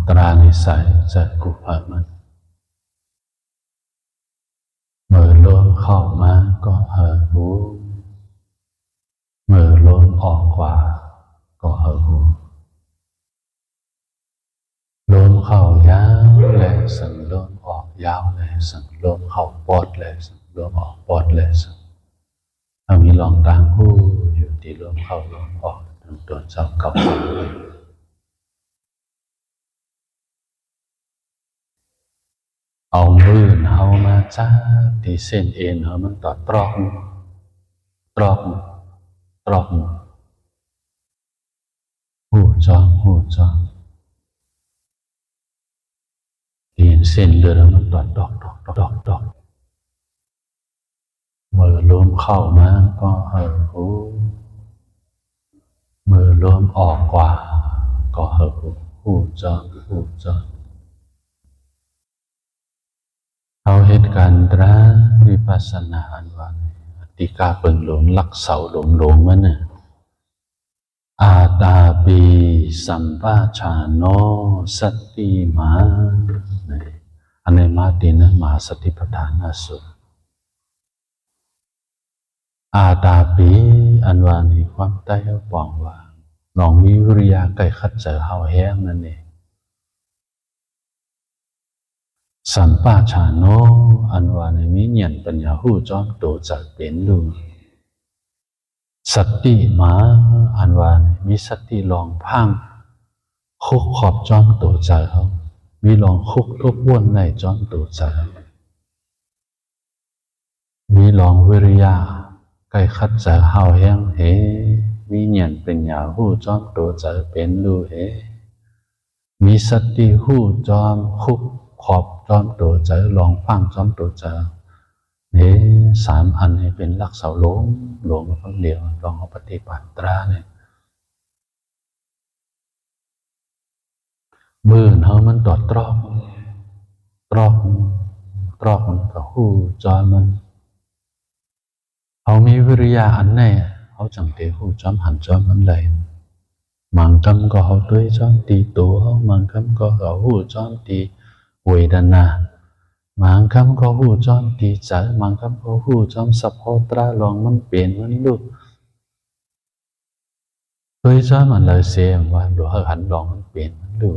ตรานิสัยจะกุภามันเมื่อลมเข้ามาก็เห่อหูเมื่อลมออกกว่าก็เห่อหูลมเข้ายาวเลยสั่งลมออกยาวเลยสั่งลมเข้าปอดเลยสั่งลมออกปอดเลยสั่งเอามีลองต่างหูอยู่ที่ลมเข้าลมออกทั้งตัวเจ้ากับเอามือเอามาจับที่เส้นเอ็นเอามันต่อตรอกหูจองเห็นเส้นเลือดเอามันต่อดอกมือลมเข้ามาก็เห่อหูมือลมออกกว่าก็เห่อหูจองเอาเหตุการณ์ตราวิปัสสนาอันว่าติกาเปิงหลงลักเสาหลงมันน่ะอาตาปีสัมปาชาโนสติมาอันในมาตินะมหาสติปัฏฐานสูตรอาตาปีอันว่าในความใต้เอาปองว่าลองมีวิริยะไก่ขัดเจอเฮาแห้งนั่นเองสัมปาชาโนอันว่าในมิเนียนปัญญาหูจอมโตจะเป็นดูสติมาอันว่าในมีสติลองพังคุกขอบจอมโตใจเขามีลองคุกทบวนในจอมโตใจมีลองวิริยะไก่คัดจะเฮาแห้งเฮมีเนียนปัญญาหูจอมโตจะเป็นดูเฮมีสติหูจอมคุกขอบจอมตัวใจลองฟังจอมตัวใจนี่สามอันนี้เป็นหลักเสาหลงคนเดียวลองเอาปฏิบัติตราเนี่ยมือเขามันตอดตรอกมันก็หูจอมันเขามีวิริยะอันไหนเขาจังเตหูจอมหันจอมมันเลยมังคำก็เขาด้วยจอมตีตัวมังคำก็เขาหูจอมตีเวทนามังคำก็หูจอมตีใจมังคำก็หูจอมสัพพะตราลองมันเปลี่ยนมันลุกด้วยจอมมันเลยเสียว่าดูหันลองมันเปลี่ยนมันลุก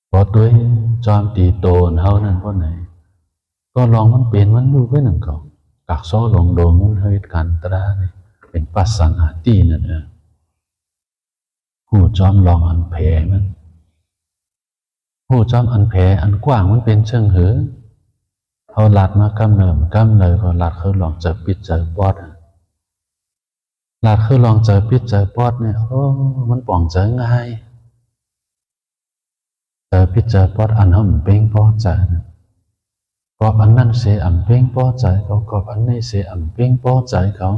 พอด้วยจอมตีโตนเฮานั่นเพราะไหนก็ลองมันเปลี่ยนมันลุกไว้หนึ่งก่อนกักซ้อลงโดนมันเหตุการณ์ตราเนี่ยเป็นปัสสังหาตีนั่นเองหูจอมลองอันแผลมันหูจอมอันแผลอันกว้างมันเป็นเชิงหือเขาหลัดมากำเนิดก็หลัดคือลองเจอปิดเจอปอดหลัดคือลองเจอปิดเจอปอดเนี่ยโอ้มันป่องเจอง่ายเจอปิดเจอปอดอันเขาเป้งปอใจกอบอันนั้นเสียอันเป้งปอใจเขากอบอันนี้เสียอันเป้งปอใจเขา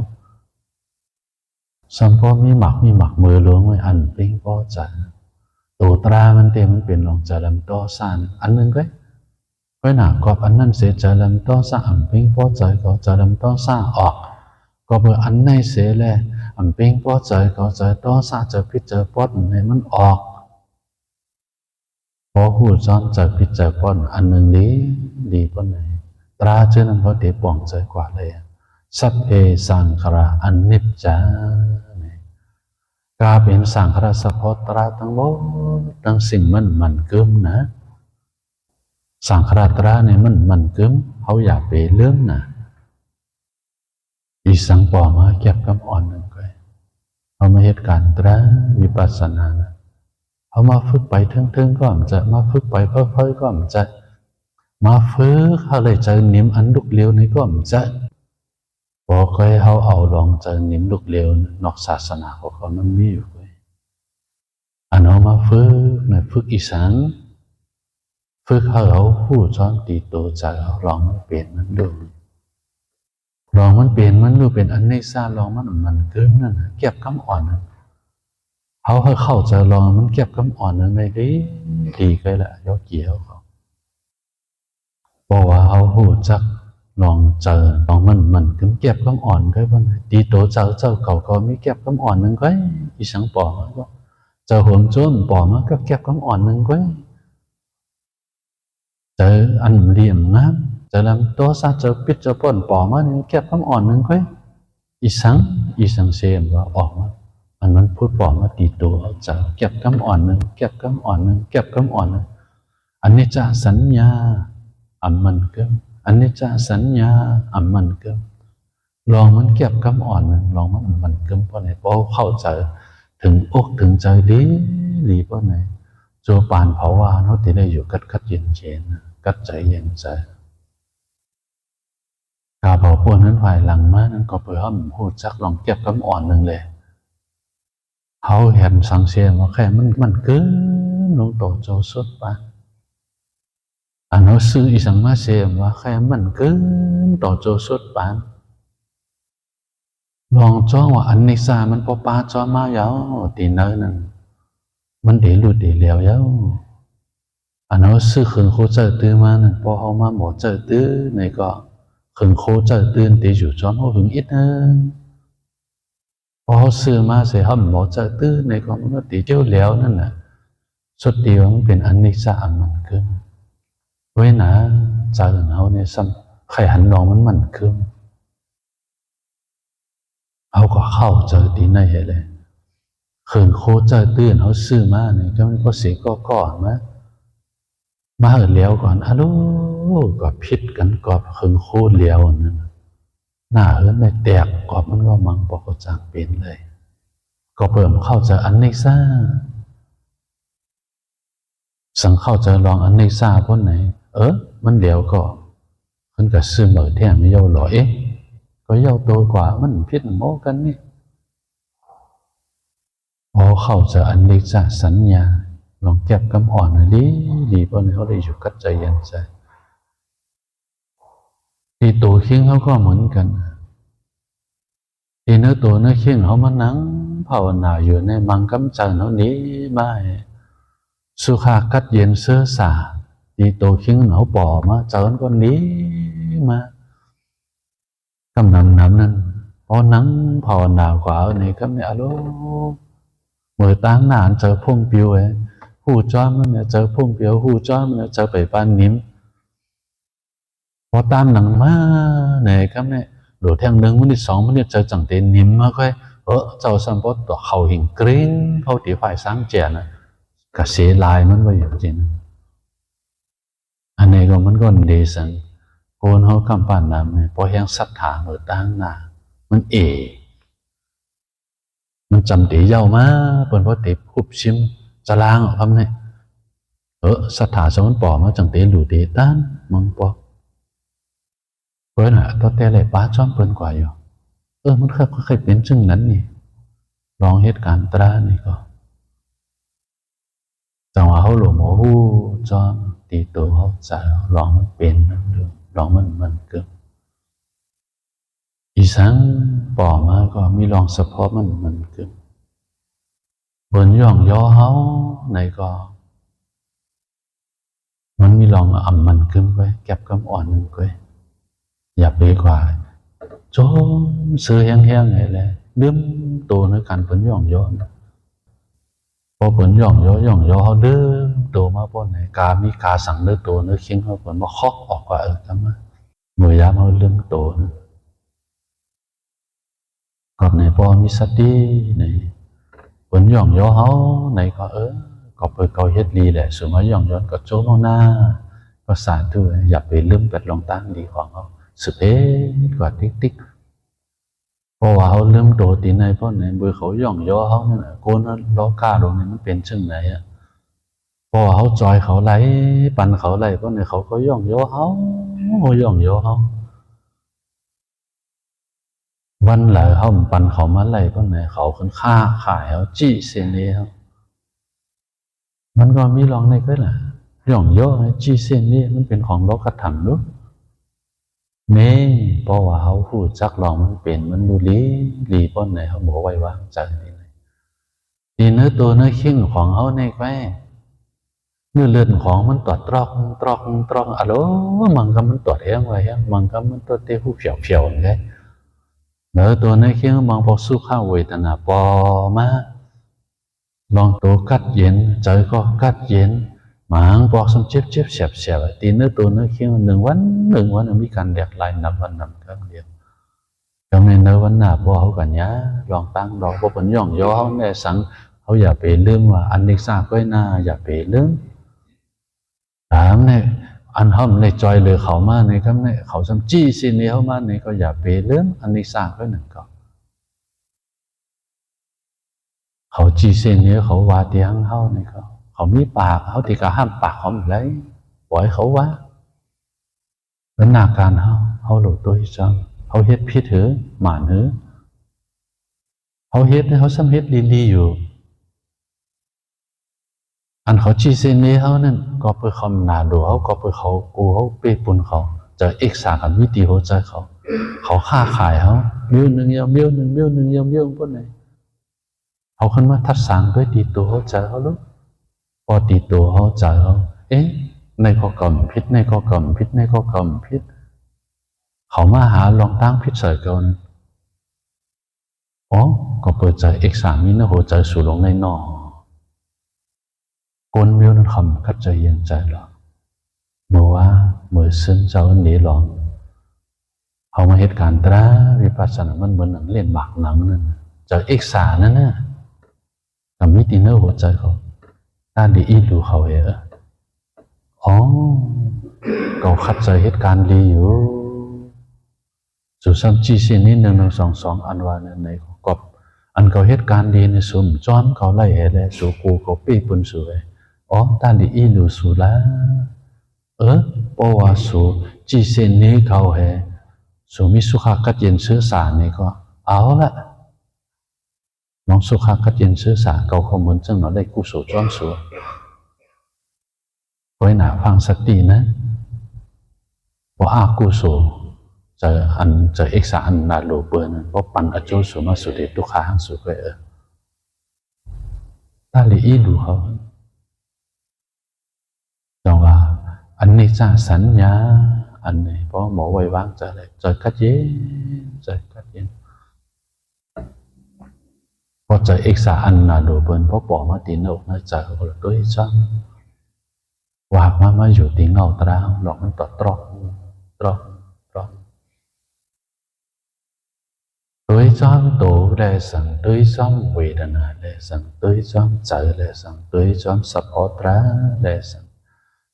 สัมพอมีหมักมือหลวงไว้อันเป้งปอใจตัวตรามันเต็มมันเป็นลองจะลำต่อสานอันนึงก็หนากอบอันนั้นเสียจะลำต่อสานอันเป้งปอใจเขาจะลำต่อสานออกก็เบออันไหนเสียแลอันเป้งปอใจเขาจะต่อสานจะพิจเจอปอดในมันออกพอหูจอมจะพิจเจอปอดอันนึงดีปอดไหนตราเจนั้นเขาเตะป่องใจกว่าเลยสัพเพสังขารอนิจจากาเป็นสังขารสัพพตราทั้งหมดทั้งสิ่งมันเกิมนะสังขารตราเนี่ยมันเกิมเขาอยากไปเลื่อมนะอีสังปอมาเก็บกำอ่อนหนึ่งก็เอามาเหตุการณ์ตราวิปัสสนานะเอามาฝึกไปทึ่งก็มันจะมาฝึกไปเพ้อก็มันจะมาฝึกเขาเลยเจอนิ่มอันลุกเลี้ยวในก็มันจะพอเคยเขาเอาลองเจอนิ่มลุกเร็วนอกศาสนาของเขามันมีอยู่เลยอันเอามาฝึกอีสังฝึกเขาผู้ช้อนตีโตใจเขาลองมันเปลี่ยนมันดูลองมันเปลี่ยนมันดูเป็นอันนี้ซาลองมันเกิมนั่นเก็บคำอ่อนนั่นเขาเข้าใจลองมันเก็บคำอ่อนนั่นได้ดีก็แหละยกเกี่ยวเขาบอกว่าเขาหูจักลองเจอลองมันถึงเก็บคำอ่อนก็ว่าตีโตเจ้าเขามีเก็บคำอ่อนนึงก็อีสังปอก็ใจ chờ hướng chốn bỏ mà các kẹp cắm ỏn nâng quấy chờ ăn liềm ngám chờ làm to xa chờ biết chờ bẩn bỏ mà kẹp cắm ỏn nâng quấyอีสังเซมว่าออกมาอันนั้นพูดบอกมาตีตัวจะเก็บกำอ่อนหนึ่งเก็บกำอ่อนหนึ่งเก็บกำอ่อนหนึ่งอันนี้จะสัญญาอันมันเกิมอันนี้จะสัญญาอันมันเกิมลองมันเก็บกำอ่อนหนึ่งลองมันเกิมเพราะไหนเพราะเข้าใจถึงอกถึงใจดีเพราะไหนโจปานเผาว่าเขาที่ได้อยู่กัดเย็นกัดใจเย็นใจกาเผาพวกนั้นฝ่ายหลังมานั้นก็เพื่อให้พูดจักลองเก็บกำอ่อนหนึ่งเลยเขาเห็นสังเสียว่าแค่มันเกินลงต่อโจสุดปะอันเขาซื้ออีสังมาเสียว่าแค่มันเกินต่อโจสุดปะลองจ้องว่าอันนี้ซามันพอปาจ้อมาเยาตีเนื้อนั่นมันเดี๋ยวหลุดเดี๋ยวเหลียวเยาอันเขาซื้อขืนโคเจอตื้อมานั่นพอเขามาหมดเจอตื้อในก็ขืนโคเจอตื้อตีอยู่จ้อนเขาหึงอิดเนพอเขาซื้อมาเสียเขาหมดเจอตื้อในก็มันก็ตีเจ้าเหลียวนั่นแหละสุดเดียวมันเป็นอันนี้ซามันขึ้นเว้ยนะใจเขาเนี่ยซ้ำใครหันลองมันขึ้นเขาก็เข้าเจอตีในเลยขืนโคเจอตื้นเขาซื้อมาเนี่ยก็มันก็เสียก็ก่อนมาเหินเลี้ยวก่อนฮัลโหลก็พิษกันกอบขืนโคเลี้ยวนั่นหน้าเหินเลยแตกกอบมันก็มังปอกจางเป็นเลยก็เปิ่มเข้าเจออันนี้ซ่าสังเข้าเจอลองอันนี้ซ่าพ้นไหนมันเลี้ยวก็มันก็ซื้อเหมือแท่งไม่เย้าหล่อก็เย้าโตกว่ามันพิษโมกันนี่พอเข้าเจออันนี้ซ่าสัญญาลองเก็บกำอ่อนหน่อยดีเพราะเขาได้อยู่กัดใจเย็นใจที่ตัวเข่งเขาก็เหมือนกันที่เนื้อตัวเนื้อเข่งเขามานั่งภาวนาอยู่ในมังกำจันเขานี้ไม่สุขากัดเย็นเสื้อสาที่ตัวเข่งเขาป่อมาเจอก็นี้มากำนำนั้นพอนั่งภาวนากว่าในคำนี้อารมณ์เมื่อตั้งนานเจอพุ่งปิวหูจ้อมันเนี่ยเจอพุ่งเปียวหูจ้อมันเนี่ยเจอไปบ้านนิ้มพอตามหนังมาเนี่ยครับเนี่ยโดดแทงหนึ่งมันที่สองมันเนี่ยเจอจังเตนนิ้มมาค่อยเจ้าสัมปทตัวเขาหิงกริ้งเขาตีฝ่ายสร้างเจนะกระเสลายมันไว้อย่างจริงอันนี้ก็มันก็ดีสังโกนเขาคำป่านน้ำเนี่ยพอแห้งสัทธาเมื่อตั้งหน้ามันมันจำตีเย้ามาเปิดพอตีคุบชิมจะล้างออกคำเนี่ยสถาสมันปอมาจังเตหลูเตต้านมังปอเปิ้นตัวแต่ไหลป้าจ้อมเปิ้นกว่าอยู่มันเคยเป็นจึงนั้นนี่ลองเหตุการณ์ตรานี่ก็จังหวะเขาหลงหัวหูจ้อมตีตัวเขาจะลองมันเป็นนั่นดูลองมันเกิดอีสังปอมาก็มีลองเฉพาะมันเกิดบนย่องย่อเขาในก็มันมีลองมันขึ้นไว้เก็บกำอ่อนนึงไว้อย่าไปกว่าโจมซื้อแห้งๆไงเลยเลื่อมตัวในการผลย่องย่อพอผลย่องย่เขาเลื่อมตัวมาพอไหนมีกาสั่งเลื่อตัวเนื้อเคียงเขาผลมาเคาะออกว่าทำไมเมื่อยามเขาเลื่อมตัวนะก่อนในพอมีสติในผลย่องย่อเขาในก็ก็เปิดเกาเฮ็ดดีแหละส่วนมาย่องย้อนก็โจ้มหน้าก็สาธุอย่าไปลืมเป็ดลงตั้งดีของเขาสุดกว่าติ๊กเพราะว่าเขาลืมโดตีในเพราะในเบอร์เขาย่องย่อเขาเนี่ยโกนล้อกล้าลงนี่มันเป็นจึงไหนเพราะว่าเขาจอยเขาไหลปันเขาไหลเพราะในเขาก็ย่องย่อเขาวันไหลเขาปันเขามาไหลเพราะในเขาขึ้นค่าขายเขาจี้เซนเน่เขามันก็มีลองในก็แหละย่องย่อจี้เซนนี่มันเป็นของโลกธรรมด้วยเม่เพราะว่าเขาพูดจักลองมันเป็นมันดูลีป้อนไหนเขาบอกไว้ว่าใจนี่ดีเนื้อตัวเนื้อขิ้งของเขาในแควเนื้อเลือดของมันตรอกตรอกอะโลมันก็มันตรวจเองไว้มันก็มันตรวจเต้หูเผียวไงเนื้อตัวเนื้อขิ้งมันพอสู้ข้าวเวทนาปอมา ลองตัวกัดเย็นใจก็กัดเย็นหมาบอกสมเจ็บเจ็บเสียบเสียบตีเนื้อตัวเนื้อเคี้ยว1 วันมีการแดกลายนับวันนับครั้งเดียวก็ในเนื้อวันหน้าพอเขากันยะลองตั้งดอกพอผลย่องย่อเขาในสังเขาอย่าไปลืมว่าอันนี้ทราบไว้หน้าอย่าไปลืมถามเนี่ยอันห้อมในจอยเลยเขามาในครับเนี่ยเขาซ้ำจี้สิเนี่ยเขามาในก็อย่าไปลืมอันนี้ทราบไว้หนึ่งก็เขาจีเซนเนี่ยเขาว่าเตียงเขาเนี่ยเขามีปากเขาที่ก็ห้ามปากเขาเลยปล่อยเขาว่าเป็นหน้าการเขาหลุดตัวอีจังเขาเฮ็ดพิษหือหมาหือเขาเฮ็ดเขาซ้ำเฮ็ดลีอยู่อันเขาจีเซนเนี่ยเขานั่นก็เพื่อคำนาดูเขาก็เพื่อเขากูเขาเปปุ่นเขาจะเอกสารกับวิธีหัวใจเขาค้าขายเขามิ้วหนึ่งยำมิ้วหนึ่งมิ้วหนึ่งยำมิ้วพวกไหนเขาขึ้นมาทัดสั่งด้วยตีตัวเขาใจเขาลูกพอตีตัวเขาใจเขาในข้อกรรมพิษในข้อกรรมพิษในข้อกรรมพิษเขามาหาลองตั้งพิษใส่กันก็เปิดใจเอกสารมีเนื้อหัวใจสู่ลงในนอกนมิวนั่นคำคัดใจเย็นใจหรอเมื่อว่าเมื่อซึ่งเจ้าหนีหลอนเขามาเหตุการณ์ตราวิปัสสนามันเหมือนหนังเล่นบากหนังนั่นจากเอกสารนั่นน่ะกับมิติเนื้อหัวใจเขาด้านดีอีดูเขาเขาคัดใจเหตุการณ์ดีอยู่สู่ซ้ำจีเซียนนี้1 1 2 2อันว่าในกบอันเขาเหตุการณ์ดีในสุ่มจ้อมเขาไล่เลยสู่กูเขาปีปุ่นสู่ด้านดีอีดูสู่ละเพราะว่าสู่จีเซียนนี้เขาสู่มิสุขากัดเย็นซื้อสารนี่ก็เอาละน้องสุขากัดเย็นซื้อสารเขาข้อมูลจังหนอได้กูสู่จ้อมสู่ไว้หนาฟังสักทีนะว่าอากูสู่จะเอกสารนาโลเบอร์นั้นเพราะปันอโจสู่มาสุดเด็ดทุกขาหังสู่ไปตาลีอีดูเขาจังว่าอันนี้จะสัญญาอันนี้เพราะหมอไว้วางใจเลยใจกัดเย็นพอใจเอกสารนาโลเบอร์เพราะบอกมาตีนอกนะใจเขาเลยด้วยจังวากมาอยู่ตีเงาตราหลอกมันต่อตรอกđối trong tổ lệ sang đối trong vị đàn lệ sang đối trong trời lệ sang đối trong sập ó tra lệ sang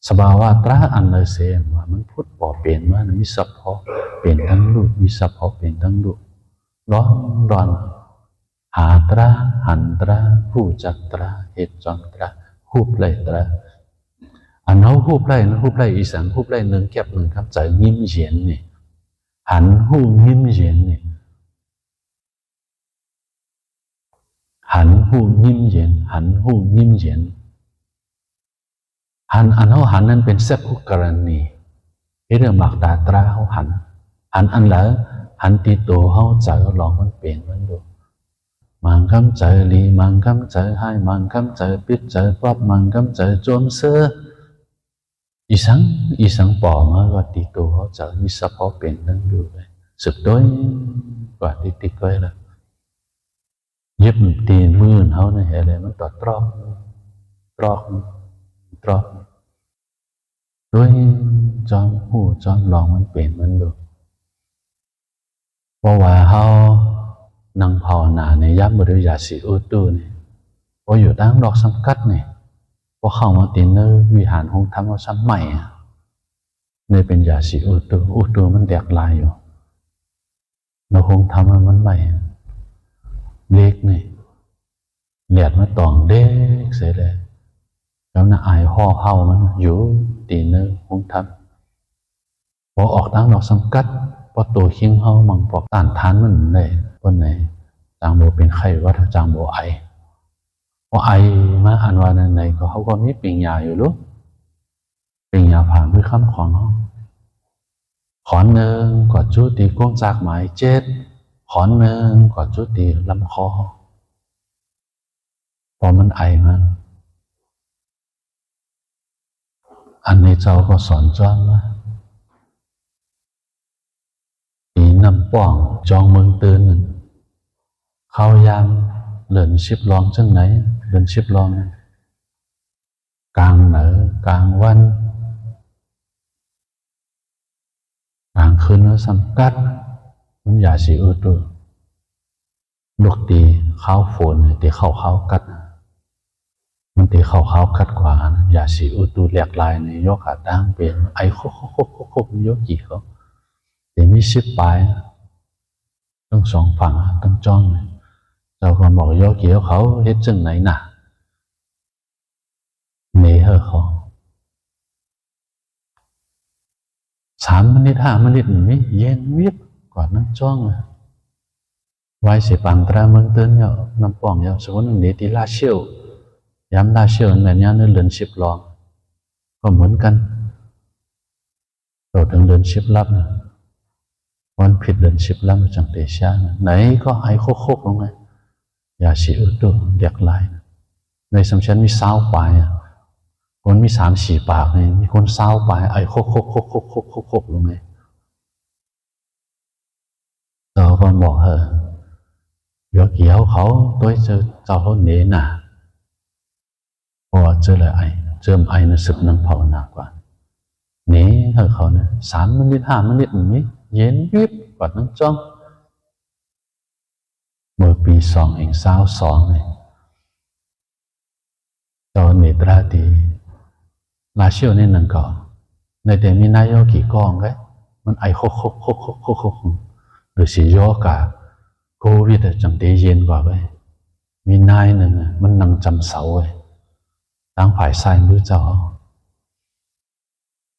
sập ó tra anh lời xem mà mình phút bỏ biển mà nóมีsập ó biểnทั้งลูกมีsập ó biểnทั้งลูกร้อนร้อนหาตราหันตราผู้จักตราเหตุจังตราหูบเลยตราอันเขาหูบเลยอีสังหูบเลยหนึ่งเก็บหนึ่งครับใจยิ้มเย็นนี่หันหูยิ้มเย็นนี่หันหูยิ้มเย็นหันหูยิ้มเย็นหันอันเขาหันนั้นเป็นเซฟุกรณีเรื่องหมักตาตราเขาหันอันแล้วหันตีโตเขาใจเขาลองมันเปลี่ยนมันดูมังคำใจลีมังคำใจให้มังคำใจปิดใจป๊อบมังคำใจโจมเสืออีสังปอมาว่าตีโตเขาใจมีสัพพอเปลี่ยนทั้งดูเลยสุดด้วยกว่าที่ติดไว้ละเย็บตีนมือเขาในเหตุอะไรมันต่อตรอกด้วยจอมหูจอมลองมันเปลี่ยนมันดูเพราะว่าเขานั่งภาวนาในยับบริยาสีอุตุนี่พออยู่ตั้งดอกสังกัดนี่พอเข้ามาตีนเนอวิหารหงทำว่าซ้ำใหม่ในเป็นยาสีอุตุมันแดกลายอยู่เราคงทำมันใหม่เล็กนี่เหลียดมาตองเด็กเสียเลยแล้วน่ะอายห่อเฮามันอยู่ตีเนื้อคงทำพอออกตั้งดอกสังกัดพอตัวคิงเฮามังปอกต้านทานมันเลยคนไหนจางโบเป็นไข้วัดจางโบไอพอไอมาอันวานันไหนก็เขาก็มีปิงยาอยู่ลูกปิงยาผ่านด้วยคำของเขาขอนหนึ่งกอดจุตีกวงจากหมาย7ขอนหนึ่งกอดจุตีลำคอพอมันไอมันอันนี้เจ้าก็สอนจ้องว่าตีน้ำป้องจองเมืองตื่นเข้ายาม เลินชิบลองจังไหนเลินชิบลองกลางเหนือกลางวันกลางคืนnóสำกัดมันอย่าสิตัวลูกตีข้าวฝนตีข้าวกัดมันตีข้าวกัดกว่าอย่าสิตัวแหลกลายในยกขาตั้งเป็นไอ้โคยกกี่เขาแต่มีชิบปลายทั้งสองฝั่งทั้งจ้องเจ้าก็บอกยกกี่เขาเฮ็ดจังไหนน่ะเนเหรอเขา3 มินิ5 มินินี่เย็นวิบกว่านั่งจ้องไว้สิปังตราเมืองเตือนเนี่ยน้ำป่องเนี่ยสมมติเดี๋ยวตีลาเชี่ยวย้ำลาเชี่ยวแบบนี้เดินชิบลองก็เหมือนกันเราถึงเดินชิบลับนะวันผิดเดินชิบลับจังเตชะไหนก็ไอ้โคกลงไงอย่าสิตัวเรียกลายในสำชันมีสาวปลายคนมี3-4 ปากเนี่ยมีคนสาวปลายไอ้โคกลงไงเราก็บอกยกเกี่ยวเขาตัวเจ้าเขาเนน่ะพอเจอเลยเจอไอ้น่ะสึกนั่งภาวนา กว่าเนเขาเนี่ย3 มินิ5 มินินี่เย็นวิบกว่านั่งจ้องเมื่อปี2022เนี่ยตอนเนตราตีลาเชียวเนี่ยนั่งก่อนในแต่มีนายกกี่กองไงมันไอ้โคหรือสิโยกะโควิดจังเตเย็นกว่าไปมีนายหนึ่งมันนั่งจำเสาไว้ตั้งฝ่ายซ้ายมือเจ้า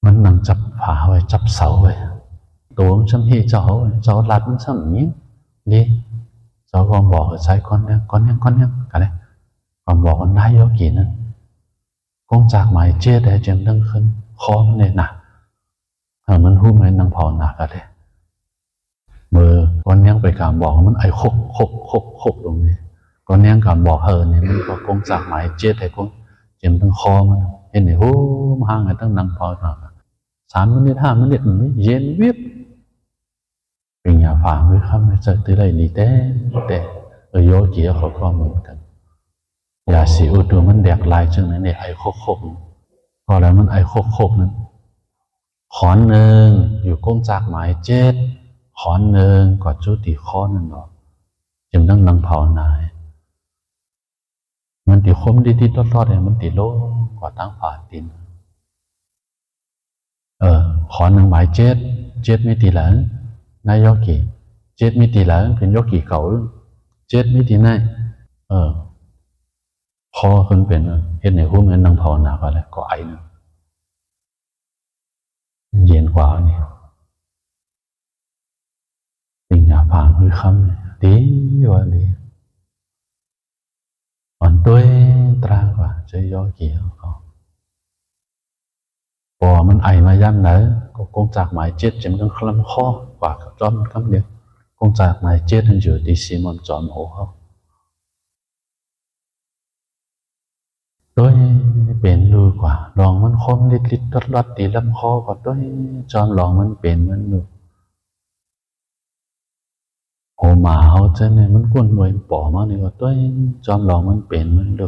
มันนั่งจับผาไว้จับเสาไว้ตัวมันช่ำเฮเจ้าลัดมันช่ำนี้ดิเจ้าก็บอกใช้ก้อนเนี้ยกันเลยก็บอกว่านายโยกี่นั้นคงจากหมายเจ็ดได้เจมตั้งขึ้นคอมันเนี่ยหนักมันหู้ไหมนั่งภาวนากันเลยมือก้อนเนี้ยไปการบอกมันไอ้คกตรงนี้ก้อนเนี้ยการบอกเนี่ยมันก็คงจากหมายเจ็ดได้คงเจมตั้งคอมันเห็นไหมโอ้มาห่างไงตั้งนั่งภาวนา3 มินิ5 มินินี่เย็นวิบเป็นยาฝางด้วยครับไม่เจอที่ไรนี่แต่โยกี้เขาก็เหมือนกันอย่าสิตัวมันแดกลายจังไหนเนี่ยไอ้โคกก็แล้วมันไอ้โคกนั้นขอนหนึ่งอยู่ก้งจากหมาย7ขอนหนึ่งกอดจุติข้อนั่นหรอจึงต้องนั่งภาวนามันติคมดีๆทอดๆเนี่ยมันติโลกว่าตั้งฝาตินขอนหนึ่งหมาย7ไม่ตีหลังนายโยกี7ไม่ตีหลังเป็นโยกีเก่า7ไม่ตีไหนพอคนเป็นเห็นในหูเหมือนนั่งภาวนาก็แล้วก็ไอนะเย็นกว่านี่สิ่งอย่าผ่านคือคำเนี่ยดีว่าดีอ่อนตัวตรากว่าจะย่อเกี่ยวก็พอมันไอมาย่ำไหนก็คงจากหมาย7จนต้องคลำข้อกว่ากับจอมคำเดียวคงจากหมาย7นั่นอยู่ที่ซีมอนจอมโอ้เขาด้วยเป็นดูกว่าลองมันคมลิดรัดตีลำคอก็ด้วยจอมลองมันเป็นมันดูโหมาเขาเจเนี่ยมันกวนมวยป่อมากนี่ว่าด้วยจอมลองมันเป็นมันดู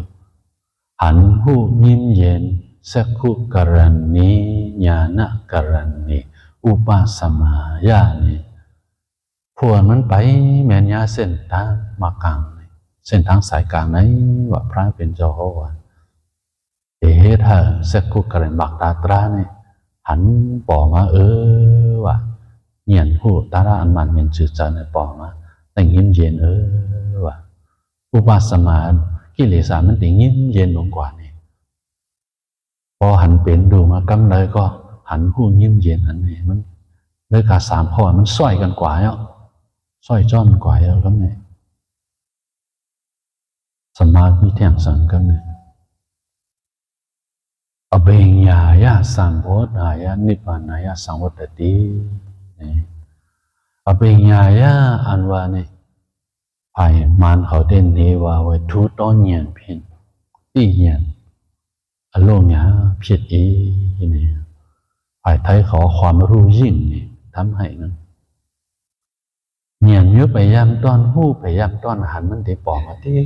หันหูยิ้มเย็นสักขุกรันนี้ญาณกรันนี้อุปาสมายานี่พวกมันไปแม่นยาเส้นทางมากลางเส้นทางสายกลางไหนว่าพระเป็นเจ้าว่าถ้าสักขุกรันบักตาตราเนี่ยหันป่อมาว่าเงียนหูตาราอันมันเป็นจืดจางในป่อมาแต่ยิ้มเย็นว่าอุปาสมากิเลสมันติยิ้มเย็นลงกว่านี่พอหันเป็นดูมากำเลยก็หันหูยิ้มเย็นอันนี้มันเลยกา3 ข้อมันซ้อยกันกว่าเนาะซ้อยจ้อมกว่าแล้วก็เนี่ยสมาธิแท่งสังกันเนี่ยอเบญญายะสัมโพธายะนิพพานายะสังวัตติอเบญญายะอันว่าเนี่ยภายมันเขาเด่นเนวาไว้ทุต้นเงียนเพียนตีเงียนอารมณ์เนี่ยผิดเนี่ยภายไทยเขาความรู้ยิ่งนี่ทำให้นั้นเงียนเยอะไปย้ำต้อนหู้ไปย้ำต้อนหันมันตีปอกมาที่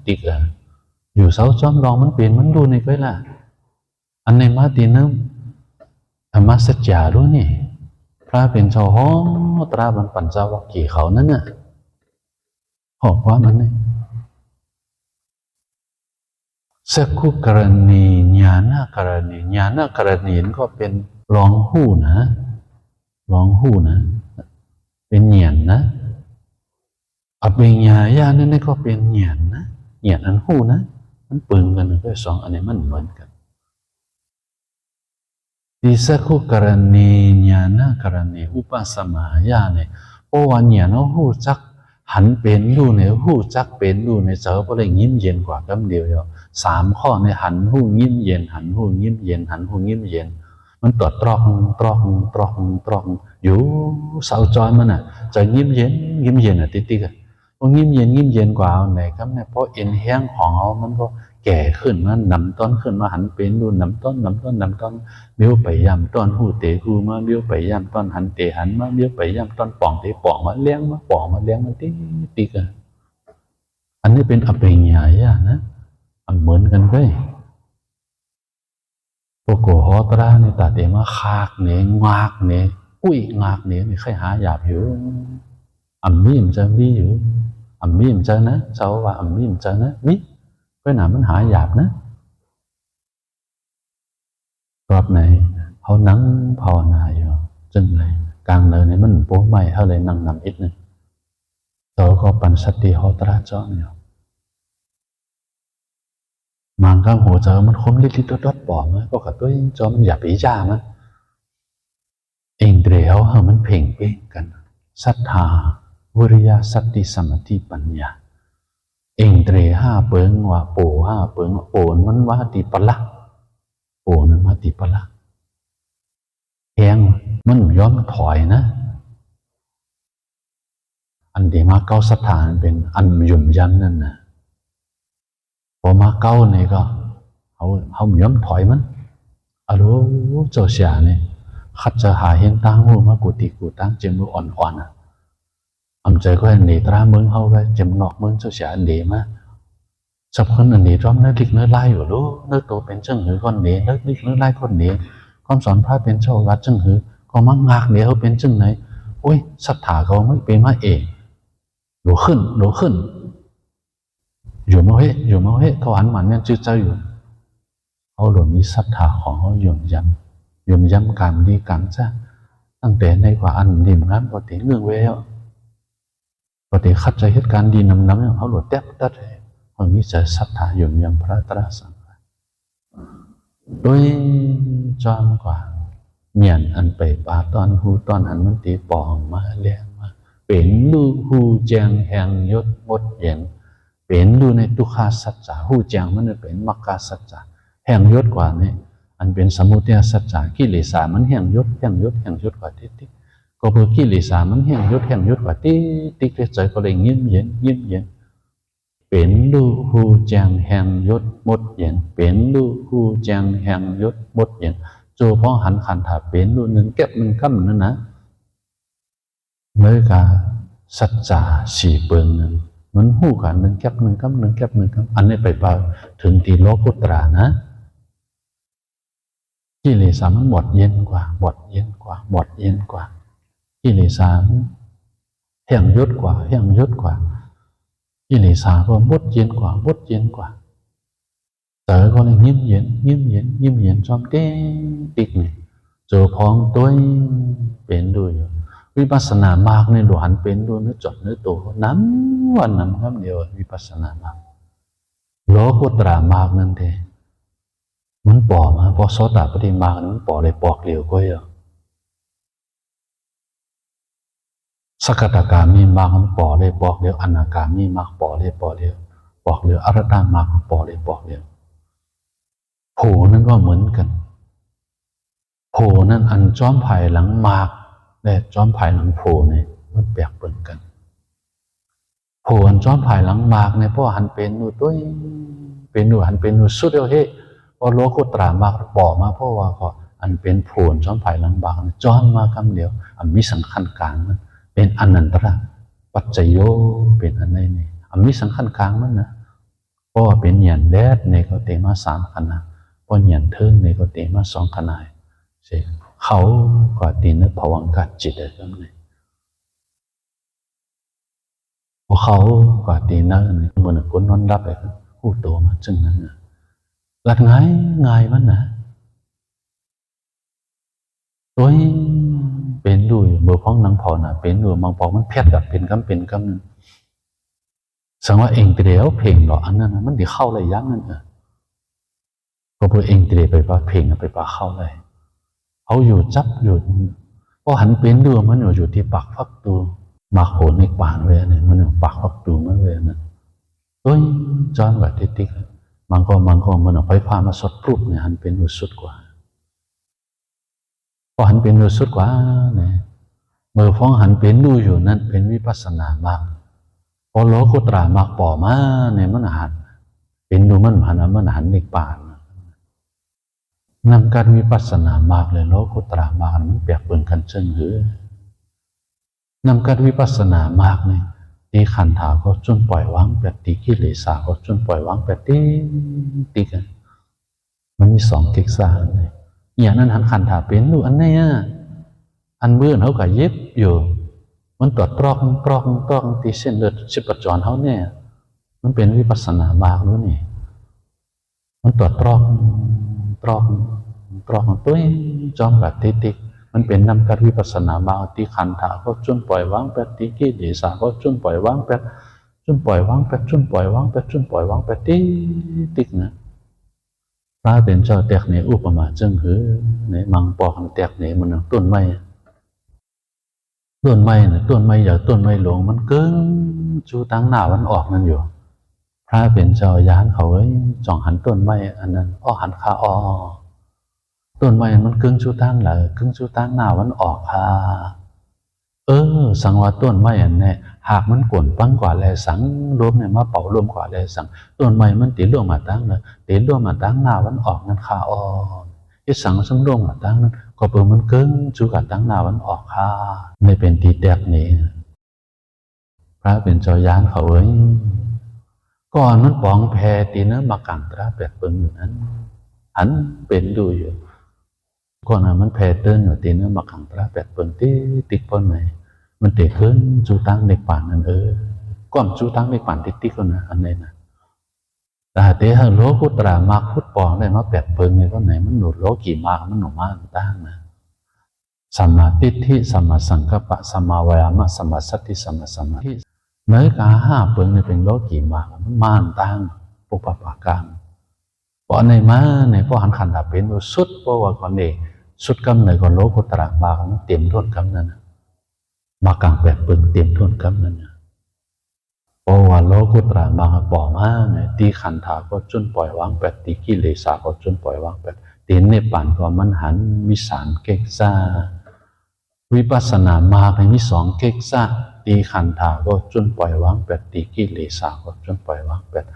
ติกอะอยู่เสาจอมรองมันเปลี่ยนมันดูในก็ล่ะอันในมาตีนึงธรรมะสัจจารู้นี่พระเป็นชาวห้องตราบันปัญจวัคคีย์เขานั่นน่ะบอกว่ามันนี่สักขุกรณีญาณกรณีญาณกรณีก็เป็นรองหู้นะรองหู้นะเป็นเหยียนนะอภิญญาญาณนั่นก็เป็นเหยียนนะเหยียนอันหู้นะมันปึงกันก็สองอันนี้มันเหมือนกันที่สักขุกรณีญาณกรณีอุปสมายาเนี่ยเพราะว่าเหยียนเอาหู้จักหันเป็นดูในหู้จักเป็นดูในเจ้าก็เลยยิ้มเย็นกว่าคำเดียวสามข้อในหันหู้ยิ้มเย็นหันหู้ยิ้มเย็นหันหู้ยิ้มเย็นมันตรวจตรอกอยู่เสาจอยมันอ่ะจะยิ้มเย็นอ่ะติ๊กอ่ะพอยิ้มเย็นกว่าไหนครับเนี่ยเพราะเอ็นแห้งของเขามันก็แก่ขึ้นมันนำต้นขึ้นมาหันเป็นดูนำต้นเบี้ยวไปย่ำต้นหูเตะหูมาเบี้ยวไปย่ำต้นหันเตะหันมาเบี้ยวไปย่ำต้นป่องเตะป่องมาเลี้ยงมาป่องมาเลี้ยงมันติ๊กอ่ะอันนี้เป็นอภิญญาญาณนะเหมือนกันเลยพวกโกหตราเนี่ยตัดเองว่าคากเนี่ยงากเนี่ยอุ้ยงากเนี่ยไม่ใช่หาหยาบอยู่มีมจะมีอยู่มีมจะนะเจ้าว่ามีมจะนะมิก็หนามันหาหยาบนะรอบไหนเขานั่งภาวนาอยู่จึงเลยกลางเลยเนี่ยมันโป๊ะใหม่เขาเลยนั่งนำอิดนึงเจ้าก็ปันสติโหตราจ้องอยู่มังกรหัวเจอมันคมลิดๆดดๆป่อมันก็กระตุ้ยจอมันหยาบอีจ้ามันเองเดียวเหรอมันเพ่งเป้งกันศรัทธาวิริยะสติสมาธิปัญญาเองเตรห้าเปิงว่าโปห้าเปิงโปนมันว่าติปละโปนั้นว่าติปละแหงมันย้อมถอยนะอันเดียมาเก้าศรัทธาเป็นอันยุ่มยันนั่นนะพอมาเก้าเนี่ยก็เขาย้อมถอยมันอารมณ์เจ้าเสียเนี่ยขัดจะหาเห็นตั้งหูมากุฏิกูตั้งเจมอ่อนๆอ่ะใจก็อันนี้ตราเมืองเขาไปจำนอกเมืองเจ้าเสียอันนี้มาสับคนอันนี้ร้อมเนื้อลิกเนื้อไล่อยู่รู้เนื้อโตเป็นจังหือคนนี้เนื้อลิกเนื้อไล่คนนี้ความสอนพระเป็นเจ้าวัดจังหือก็มักงากเนี่ยเขาเป็นจังไหนโอ้ยศรัทธาเขาไม่เป็นมาเองหลขึ้นอยู่มาเฮ้เขาหันมันเนี่ยจืดเจ้าอยู่เขาหลวงมีศรัทธาของเขาย่อมย้ำการดีการจ้าตั้งแต่ในกว่าอันดีมงั้นพอถึงเงื่อนเว้ยพอถึงขัดใจเหตุการณ์ดีน้ำเขาหลุดแทบตัดคนนี้จะศรัทธาย่อมย้ำพระตรัสโดยจอมกว่าเมียนอันไปป่าตอนหูตอนอันมันตีปองมาเลี้ยงมาเป็นลูหูแจงแห่งยศหมดเย็นเป็นดูในทุกขาสัจจะหูแจงมันเป็นมรรคสัจจะแห่งยศกว่านี่อันเป็นสมุทัยสัจจะกิเลสมันแห่งยศกว่าติ๊กก็เพราะกิเลสมันแห่งยศกว่าติ๊กใจก็เลยเงียบเย็นเป็นดูหูแจงแห่งยศหมดเย็นเป็นดูหูแจงแห่งยศหมดเย็นโจพอหันขันถาเป็นดูหนึ่งเก็บหนึ่งคำนั่นนะเมื่อกาสัจจะสี่เปิงหนึ่งมันหูกันหนึ่งเก็บหนึ่งคำอันนี้ไปป่าถึงตีโลกุตระนะกิเลสมันหมดเย็นกว่ากิเลสแห่งยศกว่ากิเลสก็หมดเย็นกว่าเต๋อก็เลยเงียบเย็นจอมเต้ติกนี่โจพองตัวเป็นดูอยู่วิปัสสนามากในหลวงเป็นดูเนื้อจดเนื้อโตน้ำวันน้ำครับเดียววิปัสสนามากโลกุตระมากนั่นเองมันปอมาพอโสดาปฏิมามันปอเลยปอกเหลวก็เยอะสกทาคามีมากมันปอเลยปอกเหลวอนาคามีมากปอเลยปอกเหลวอรหัตมากปอเลยปอกเหลวโผนั่นก็เหมือนกันโผนั่นอันจอมไผ่หลังมากและจอมไผ่หลังโผเนี่ยมันแปลกเปลี่ยนกันโผอันจอมไผ่หลังมากเนี่ยเพราะหันเป็นหนูตัวเป็นหนูหันเป็นหนูสุดเดียวเฮ้พอโลกุตระมากบอกมาเพราะว่าก็อันเป็นโผนจอมไผ่หลังบางจอมมาคำเดียวอันมีสังขารกลางมันเป็นอนันตระปัจจโยเป็นอันไหนนี่อันมีสังขารกลางมันนะ ราะว่าเป็นเหยียนแดดในก็เตมา3 ขนาดเพราะเหยียนเทิงในก็เตมา2 ขนาดเช่เขาก็ตีนึกภวังกัดจิตเลยก็เลยพวกเขาก็ตีนึกเหมือนคนนอนรับไปหูโตมาจึงนั้นหลักง่ายมันนะตัวเป็นดูเบอร์พ้องนังพอน่ะเป็นดูมังพอมันเพี้ยกับเป็นกำนึงสังว่าเองเดียวเพลงหรออันนั้นมันเดี๋ยวเข้าอะไรยั้งนั่นก็เพื่อเองเดียวไปป่าเพลงไปป่าเข้าเลยเขาอยู่จับอยู่พอหันเป็นดูมันอยู่ที่ปากฟักตัวมาโขนในป่านเวเนี่ยมันอยู่ปากฟักตัวมันเวนะตัวจอนแบบติ๊กมันก็มันเอาไฟฟ้ามาสดปลุกเนี่ยหันเป็นอยู่สุดกว่าพอหันเป็นอยู่สุดกว่าเนี่ยเมื่อฟ้องหันเป็นดูอยู่นั่นเป็นวิปัสสนามากพอโลกุตระมากป่อมาเนี่ยมันหันเป็นดูมันหันในป่านนำการวิปัสสนามากเลยโลกุตระมากมันเปียกเปิงกันเชิงหือนำการวิปัสสนามากเนี่ยตีขันธาก็จนปล่อยวางแบบตีกิเลสก็จนปล่อยวางแบบตีกันมันมี2 กิกซ่าเลยอย่างนั้นหันขันธาเป็นดูอันไหนอันเบื่อเขาก็เย็บอยู่มันตรวจตรอกตีเส้นเลือดชีพจรเขาเนี่ยมันเป็นวิปัสสนามากรู้นี่มันตรวจตรอกตัวจอมแบบติ๊กมันเป็นนำการวิปัสสนาบางตีขันธาก็จนปล่อยวางแปดตีกิเลสก็จนปล่อยวางแปดจนปล่อยวางแปดติ๊กนะพระเป็นเจ้าแตกในอุปมาจึงหือในมังปอหังแตกในมันต้นไม้เนี่ยต้นไม้อย่างต้นไม้หลวงมันเกิ้งจูตั้งหน้าวันออกนั่นอยู่พระเป็นเจ้าย้านเขาจ่องหันต้นไม้อันนั้นหันขาต้นไม้มันกึ่งชูตั้งเหรอกึ่งชูตั้งหน้าวันออกค่ะสังว่าต้นไม้อันนี้หากมันกวนปั้งกว่าแลสังรวมเนี่ยมาเป่ารวมกว่าแลสังต้นไม้มันตีร่วมมาตั้งเลยตีร่วมมาตั้งหน้าวันออกนั่นค่ะไอ้สังสังร่วมมาตั้งนั้นก็เปิดมันกึ่งชูกับตั้งหน้าวันออกค่ะไม่เป็นตีแตกนี้พระเป็นเจ้าย้านเขาก่อนมันปองแพตีเนื้อมากังตราแปดเปิงอยู่นั้นหันเป็นดูอยู่ก่อนมันแพเติ้ลอยู่ตีเนื้อมากังตราแปดเปิงติ๊กปนไหนมันเตะขึ้นจูตั้งในป่านนั่นก่อนจูตั้งในป่านติ๊กคนนะอันไหนนะแต่เตะโลกุตระมากพุทธปองได้มาแปดเปิงในก็ไหนมันหนุดโลกี่มากมันหนุมากตั้งนะสัมมาทิฏฐิสัมมาสังกัปปะสัมมาวายามะสัมมาสติสัมมาสมาธิเนื้อกา5 เปิงในเป็นโลกี่มากมันม่านตั้งปุปปะการเพราะในมาในพวกหันขันดาเป็นสุดเพราะว่าก่อนเองสุดกำเนิดก่อนโลกุตระมากมันเตรียมท้นกำนั้นมากังแปดเปิงเตรียมท้นกำนั้นเพราะว่าโลกุตระมากป่อมาเนี่ยตีขันธาก็จนปล่อยวางแปดตีกิเลสก็จนปล่อยวางแปดตีในป่านก็มันหันวิสารเกกซ่าวิปัสสนามากในมี2 เกกซ่าตีขันธาก็จนปล่อยวางแปดตีกิเลสก็จนปล่อยวางแปด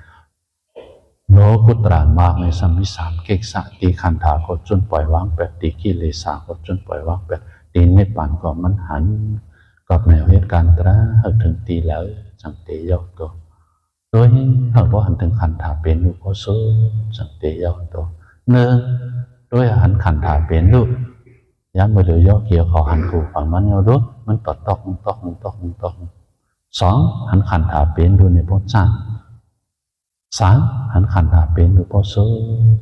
โลกุตระมากในสัมมิ3 เกกซ่าตีขันธาก็จนปล่อยวางแปดตีกิเลสก็จนปล่อยวางแปดตีในป่านก็มันหันกับแนวเหตุการณ์ตราถึงตีแล้วจังเตยอกตัวโดยเราบอกหันถึงขันธาเป็นอยู่ก็สู้จังเตยอกตัวโดยหันขันธาเป็นลูกย้ำมาเลยย่อเกี่ยวขอหันกูฝั่งมันเอาด้วยมันตอก2 หันขันธาเป็นดูในพจน์จ้าง3 หันขันธาเป็นดูพอสู้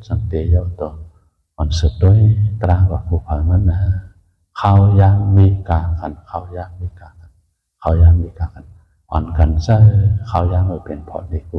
จังเตยอกตัวอ่อนสุดด้วยตราว่ากูฝั่งมันนะเขายังมีกากันอ่อนกันซะเขายังไม่เป็นพอดีกู